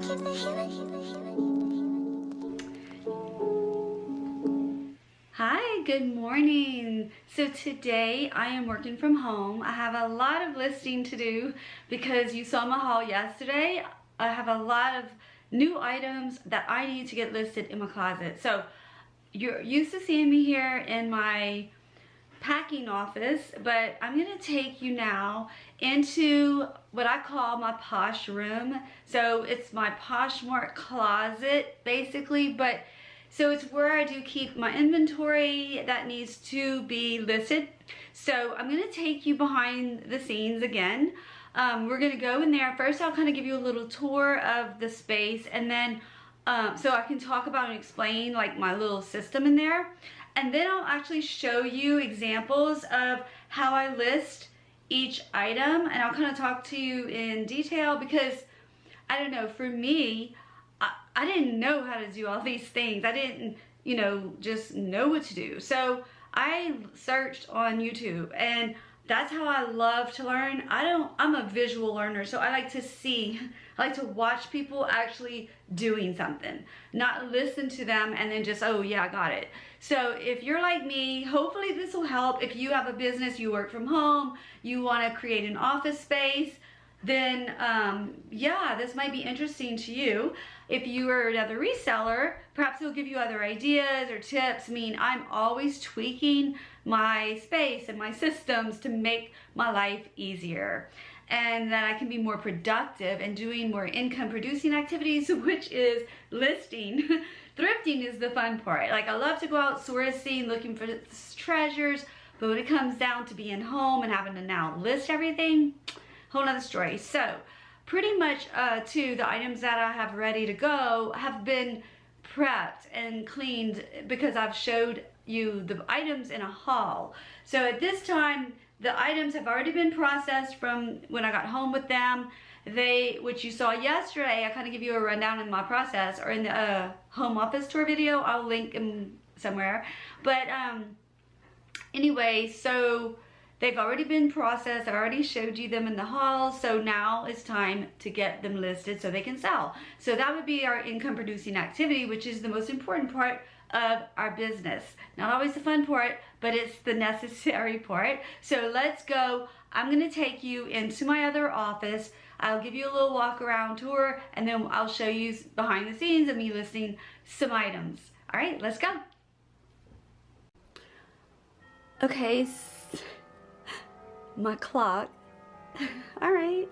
Hi, good morning. So today I am working from home. I have a lot of listing to do because you saw my haul yesterday. I have a lot of new items that I need to get listed in my closet. So you're used to seeing me here in my packing office, but I'm gonna take you now into what I call my posh room. So it's my POSHMARK Closet basically, but so it's where I do keep my inventory that needs to be listed. So I'm gonna take you behind the scenes again. We're gonna go in there. First I'll kind of give you a little tour of the space, and then so I can talk about and explain like my little system in there. And then I'll actually show you examples of how I list each item, and I'll kind of talk to you in detail because I don't know, for me, I didn't know how to do all these things. I didn't, you know, just know what to do. So I searched on YouTube, and that's how I love to learn. I'm a visual learner, so I like to see, I like to watch people actually doing something, not listen to them and then just, oh yeah, I got it. So if you're like me, hopefully this will help. If you have a business, you work from home, you want to create an office space, then yeah, this might be interesting to you. If you are another reseller, perhaps it'll give you other ideas or tips. I mean, I'm always tweaking my space and my systems to make my life easier, and that I can be more productive and doing more income producing activities, which is listing. Thrifting is the fun part. Like, I love to go out sourcing, looking for treasures, but when it comes down to being home and having to now list everything, whole nother story. So pretty much too, the items that I have ready to go have been prepped and cleaned because I've showed you the items in a haul. So at this time, the items have already been processed from when I got home with them. Which you saw yesterday, I kind of give you a rundown in my process, or in the home office tour video. I'll link them somewhere. But anyway, so they've already been processed. I already showed you them in the haul. So now it's time to get them listed so they can sell. So that would be our income producing activity, which is the most important part of our business. Not always the fun part, but it's the necessary part. So let's go. I'm gonna take you into my other office. I'll give you a little walk around tour, and then I'll show you behind the scenes of me listing some items. All right, let's go. Okay, my clock. All right.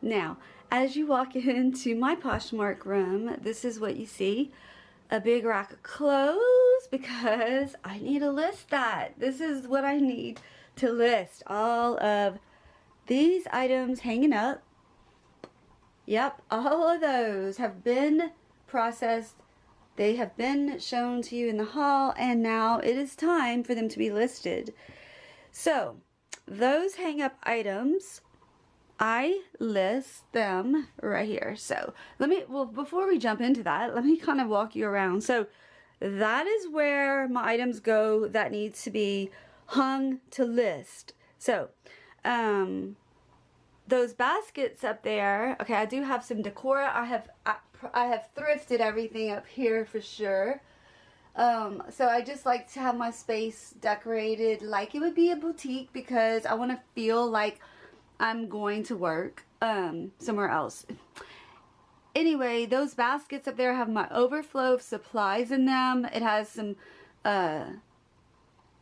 Now, as you walk into my POSHMARK room, this is what you see. A big rack of clothes, because I need to list that. This is what I need to list. All of these items hanging up. Yep, all of those have been processed. They have been shown to you in the haul, and now it is time for them to be listed. So those hang up items, I list them right here. So well, before we jump into that, let me kind of walk you around. So that is where my items go that needs to be hung to list. So those baskets up there, okay, I do have some decor. I have thrifted everything up here for sure. So I just like to have my space decorated like it would be a boutique, because I want to feel like I'm going to work somewhere else. Anyway, those baskets up there have my overflow of supplies in them. It has some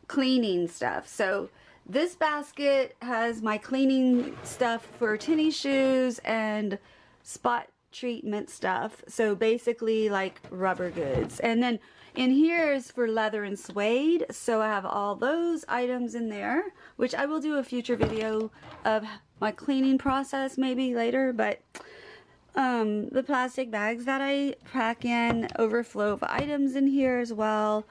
cleaning stuff. So this basket has my cleaning stuff for tennis shoes and spot treatment stuff. So basically like rubber goods. And then in here is for leather and suede. So I have all those items in there, which I will do a future video of my cleaning process maybe later. But the plastic bags that I pack in, overflow of items in here as well.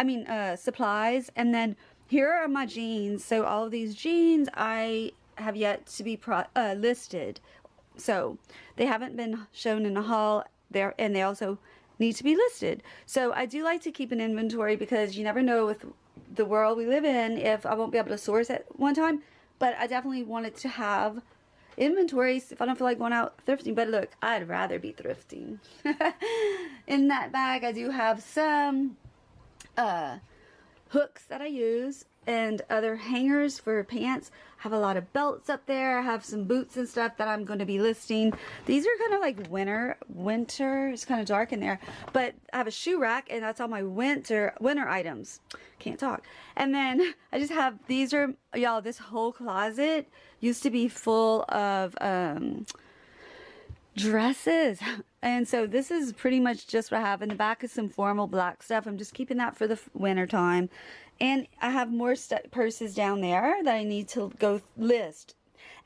I mean supplies. And then here are my jeans. So all of these jeans I have yet to be listed. So they haven't been shown in a haul there, and they also need to be listed. So I do like to keep an inventory, because you never know with the world we live in if I won't be able to source at one time. But I definitely wanted to have inventories if I don't feel like going out thrifting. But look, I'd rather be thrifting. In that bag, I do have some hooks that I use and other hangers for pants. I have a lot of belts up there. I have some boots and stuff that I'm going to be listing. These are kind of like winter. It's kind of dark in there, but I have a shoe rack and that's all my winter items. Can't talk. And then I just have, these are, y'all, this whole closet used to be full of dresses, and so this is pretty much just what I have. In the back is some formal black stuff. I'm just keeping that for the winter time. And I have more purses down there that I need to go list.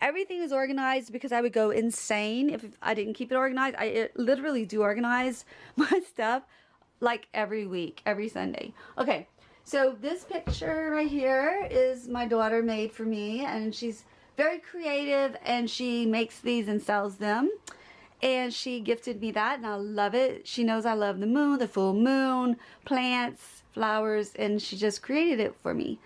Everything is organized because I would go insane if I didn't keep it organized. I literally do organize my stuff like every week, every Sunday. Okay, so this picture right here is my daughter made for me, and she's very creative and she makes these and sells them. And she gifted me that and I love it. She knows I love the moon, the full moon, plants, flowers, and she just created it for me.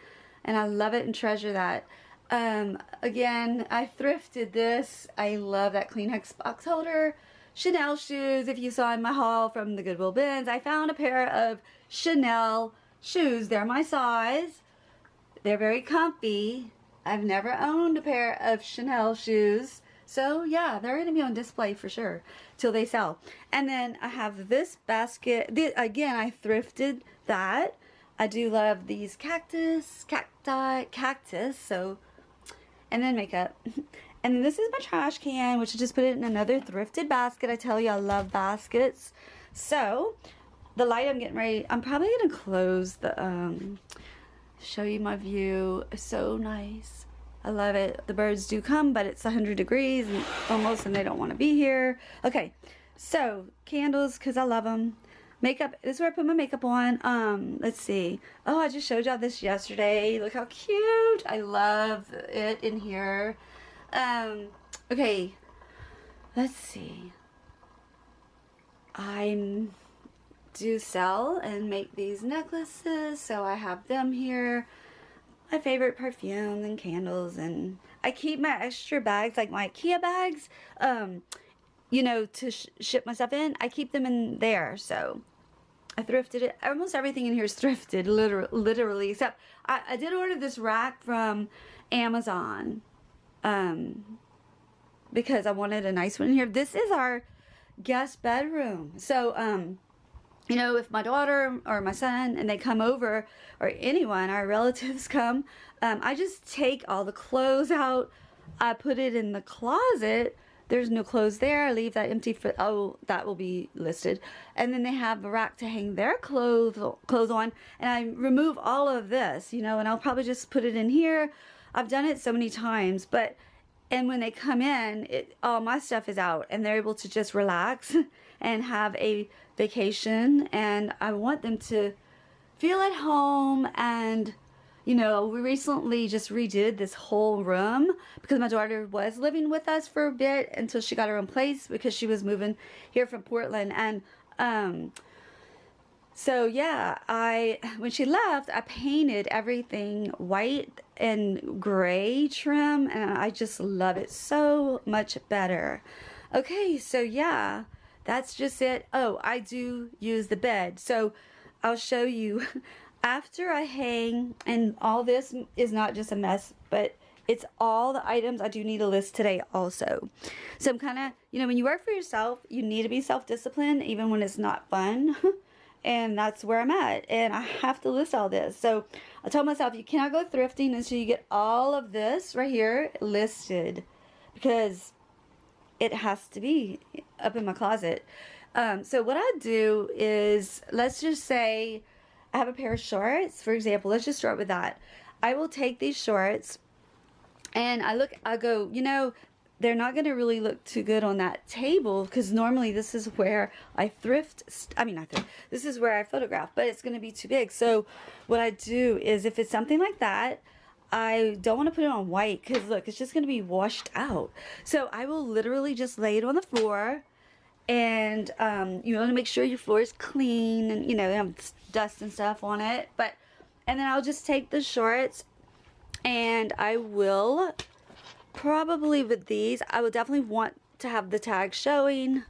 And I love it and treasure that. Again, I thrifted this. I love that Kleenex box holder. Chanel shoes, if you saw in my haul from the Goodwill bins, I found a pair of Chanel shoes. They're my size. They're very comfy. I've never owned a pair of Chanel shoes. So yeah, they're going to be on display for sure till they sell. And then I have this basket. Again, I thrifted that. I do love these cactus. So, and then makeup. And then this is my trash can, which I just put it in another thrifted basket. I tell you, I love baskets. So the light I'm getting ready, I'm probably going to close the, show you my view. It's so nice. I love it. The birds do come, but it's 100 degrees and almost, and they don't want to be here. Okay, so candles, because I love them. Makeup, this is where I put my makeup on. Let's see. Oh, I just showed y'all this yesterday. Look how cute. I love it in here. Okay, let's see. I do sell and make these necklaces, so I have them here. My favorite perfume and candles, and I keep my extra bags, like my IKEA bags, you know, to ship my stuff in. I keep them in there, so I thrifted it. Almost everything in here is thrifted, literally, except I did order this rack from Amazon, because I wanted a nice one in here. This is our guest bedroom, so, you know, if my daughter or my son and they come over, or anyone, our relatives come, I just take all the clothes out. I put it in the closet. There's no clothes there. I leave that empty for, oh, that will be listed. And then they have a rack to hang their clothes on. And I remove all of this, you know, and I'll probably just put it in here. I've done it so many times, but, and when they come in, all my stuff is out and they're able to just relax and have a vacation. And I want them to feel at home. And you know, we recently just redid this whole room because my daughter was living with us for a bit until she got her own place because she was moving here from Portland. And so yeah, when she left, I painted everything white and gray trim, and I just love it so much better. Okay, so yeah, that's just it. Oh, I do use the bed, so I'll show you. After I hang, and all this is not just a mess, but it's all the items I do need to list today also. So I'm kind of, you know, when you work for yourself, you need to be self-disciplined even when it's not fun. And that's where I'm at. And I have to list all this. So I told myself, you cannot go thrifting until you get all of this right here listed. Because it has to be up in my closet. So what I do is, let's just say I have a pair of shorts, for example. Let's just start with that. I will take these shorts and I go, you know, they're not going to really look too good on that table because normally this is where I this is where I photograph, but it's going to be too big. So what I do is, if it's something like that, I don't want to put it on white because look, it's just going to be washed out. So I will literally just lay it on the floor. And you want to make sure your floor is clean and, you know, have dust and stuff on it. And then I'll just take the shorts and I will probably with these, I would definitely want to have the tag showing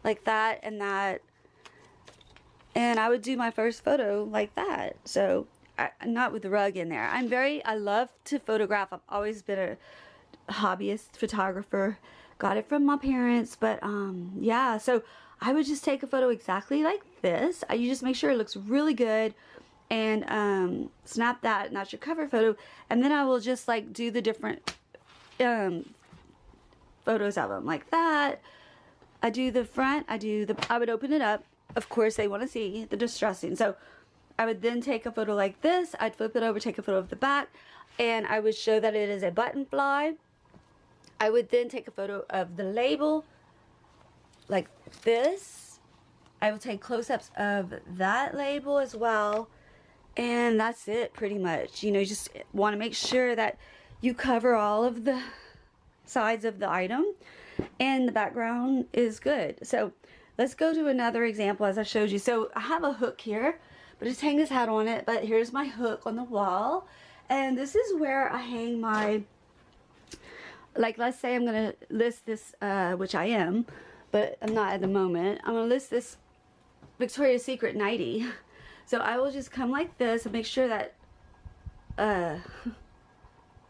like that and that. And I would do my first photo like that. So, not with the rug in there. I love to photograph. I've always been a hobbyist photographer. Got it from my parents. But, yeah. So, I would just take a photo exactly like this. You just make sure it looks really good. And, snap that. And that's your cover photo. And then I will just, like, do the different, photos of them. Like that. I do the front. I would open it up. Of course, they want to see the distressing. So, I would then take a photo like this. I'd flip it over, take a photo of the back, and I would show that it is a button fly. I would then take a photo of the label like this. I will take close-ups of that label as well. And that's it pretty much. You know, you just want to make sure that you cover all of the sides of the item and the background is good. So, let's go to another example as I showed you. So I have a hook here, but just hang this hat on it. But here's my hook on the wall. And this is where I hang my, like let's say I'm going to list this, which I am, but I'm not at the moment. I'm going to list this Victoria's Secret nightie. So I will just come like this and make sure that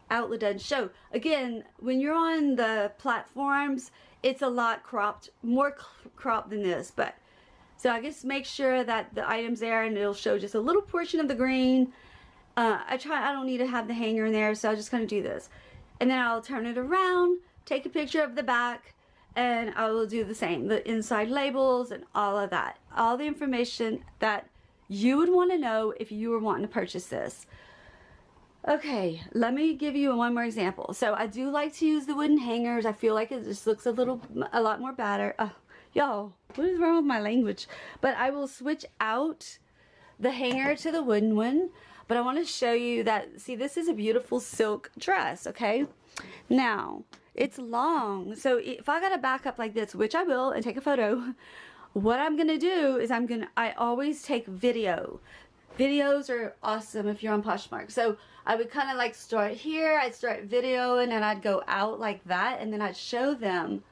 outlet doesn't show. Again, when you're on the platforms, it's a lot cropped, more cropped than this, but so I just make sure that the item's there and it'll show just a little portion of the green. I don't need to have the hanger in there, so I'll just kind of do this. And then I'll turn it around, take a picture of the back, and I will do the same, the inside labels and all of that. All the information that you would want to know if you were wanting to purchase this. Okay, let me give you one more example. So I do like to use the wooden hangers. I feel like it just looks a lot more better. Y'all, what is wrong with my language? But I will switch out the hanger to the wooden one. But I want to show you that, see, this is a beautiful silk dress, okay? Now, it's long. So if I got to back up like this, which I will, and take a photo, what I'm going to do is I always take video. Videos are awesome if you're on Poshmark. So I would kind of like start here, I'd start video, and then I'd go out like that, and then I'd show them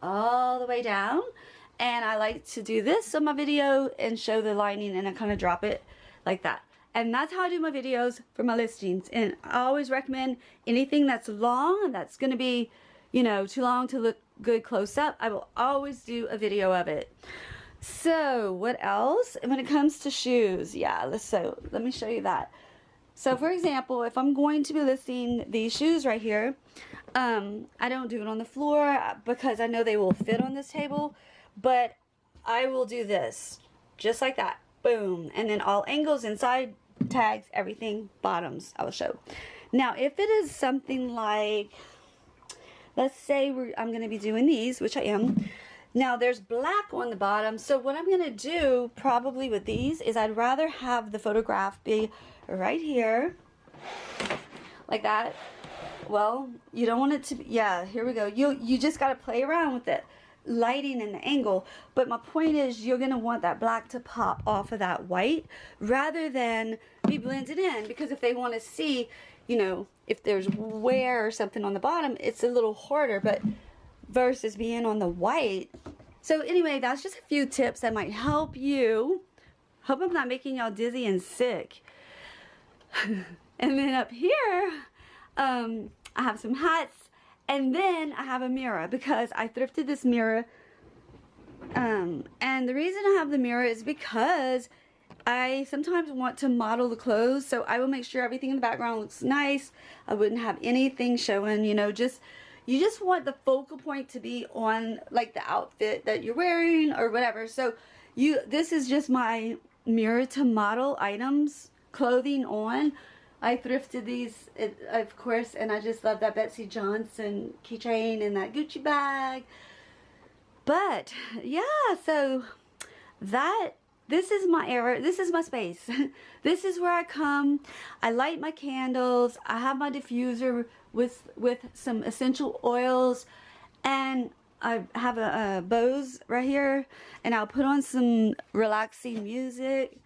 all the way down. And I like to do this on my video and show the lining, and I kind of drop it like that. And that's how I do my videos for my listings. And I always recommend anything that's long and that's going to be, you know, too long to look good close up, I will always do a video of it. So what else? When it comes to shoes, yeah, let me show you that. So for example, if I'm going to be listing these shoes right here, I don't do it on the floor because I know they will fit on this table, but I will do this just like that, boom, and then all angles, inside, tags, everything, bottoms I will show. Now if it is something like, let's say I'm going to be doing these, which I am. Now there's black on the bottom, so what I'm going to do probably with these is I'd rather have the photograph be right here, like that. Well, you don't want it to be, yeah, here we go. You just got to play around with it, lighting and the angle. But my point is you're going to want that black to pop off of that white rather than be blended in, because if they want to see, you know, if there's wear or something on the bottom, it's a little harder, but versus being on the white. So anyway, that's just a few tips that might help you. Hope I'm not making y'all dizzy and sick. And then up here, I have some hats, and then I have a mirror because I thrifted this mirror. And the reason I have the mirror is because I sometimes want to model the clothes, so I will make sure everything in the background looks nice. I wouldn't have anything showing, you know, you just want the focal point to be on like the outfit that you're wearing or whatever. So this is just my mirror to model items, clothing on. I thrifted these, of course, and I just love that Betsy Johnson keychain and that Gucci bag. But yeah, so this is my area, this is my space. This is where I come. I light my candles. I have my diffuser with some essential oils, and I have a Bose right here, and I'll put on some relaxing music,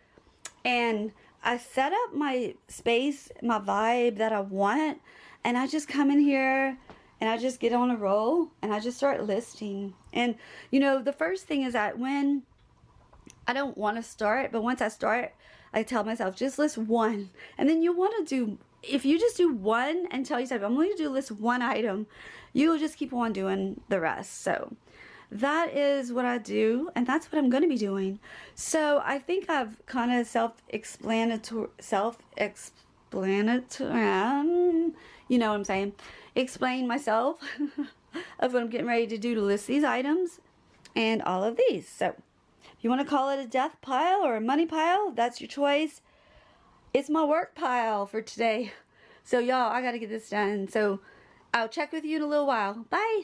and I set up my space, my vibe that I want, and I just come in here and I just get on a roll and I just start listing. And you know, the first thing is that when I don't want to start, but once I start, I tell myself just list one. And then you want to do, if you just do one and tell yourself I'm going to do list one item, you will just keep on doing the rest. So that is what I do, and that's what I'm going to be doing. So I think I've kind of self-explanatory, you know what I'm saying, explain myself of what I'm getting ready to do to list these items and all of these. So if you want to call it a death pile or a money pile, that's your choice. It's my work pile for today. So y'all, I got to get this done. So I'll check with you in a little while. Bye.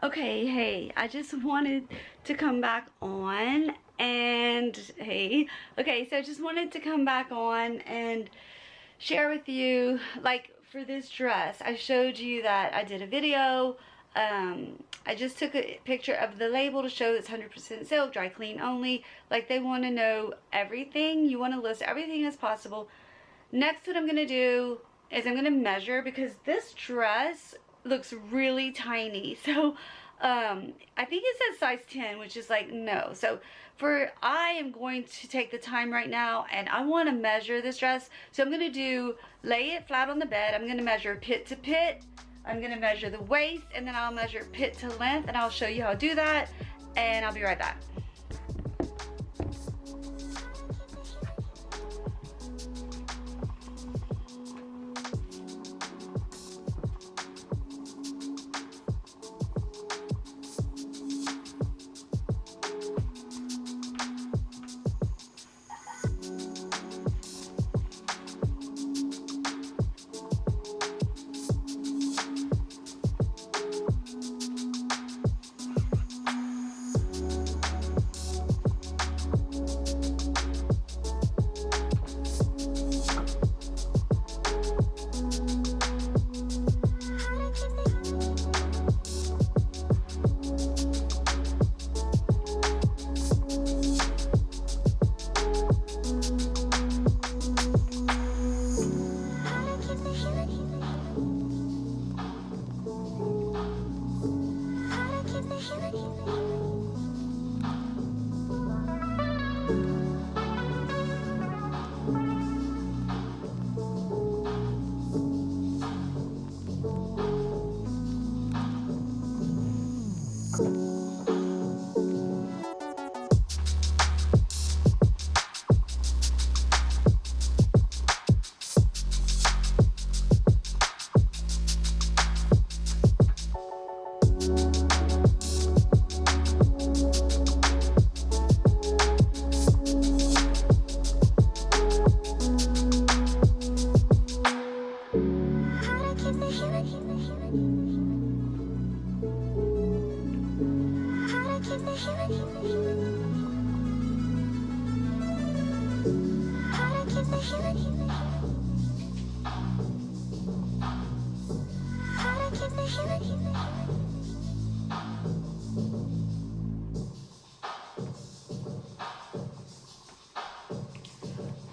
Okay, hey, I just wanted to come back on and hey, okay, so I just wanted to come back on and share with you, like for this dress, I showed you that I did a video. I just took a picture of the label to show it's 100% silk, dry clean only. Like they want to know everything. You want to list everything as possible. Next, what I'm going to do is I'm going to measure because this dress looks really tiny. So I think it says size 10, which is like no. So I am going to take the time right now and I want to measure this dress. So I'm going to lay it flat on the bed. I'm going to measure pit to pit. I'm going to measure the waist and then I'll measure pit to length and I'll show you how to do that and I'll be right back.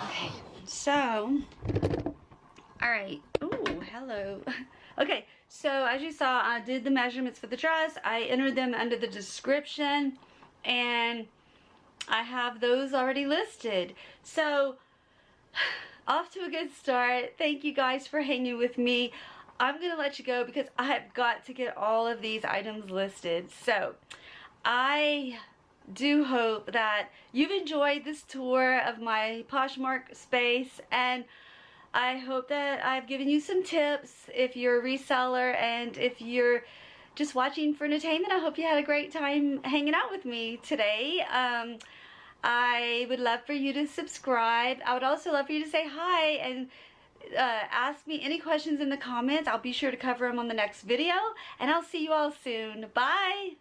Okay, so, alright, ooh, hello. Okay, so as you saw, I did the measurements for the dress. I entered them under the description, and I have those already listed. So, off to a good start. Thank you guys for hanging with me. I'm going to let you go because I have got to get all of these items listed. So, I do hope that you've enjoyed this tour of my Poshmark space, and I hope that I've given you some tips if you're a reseller, and if you're just watching for entertainment, I hope you had a great time hanging out with me today. I would love for you to subscribe. I would also love for you to say hi and ask me any questions in the comments. I'll be sure to cover them on the next video, and I'll see you all soon. Bye!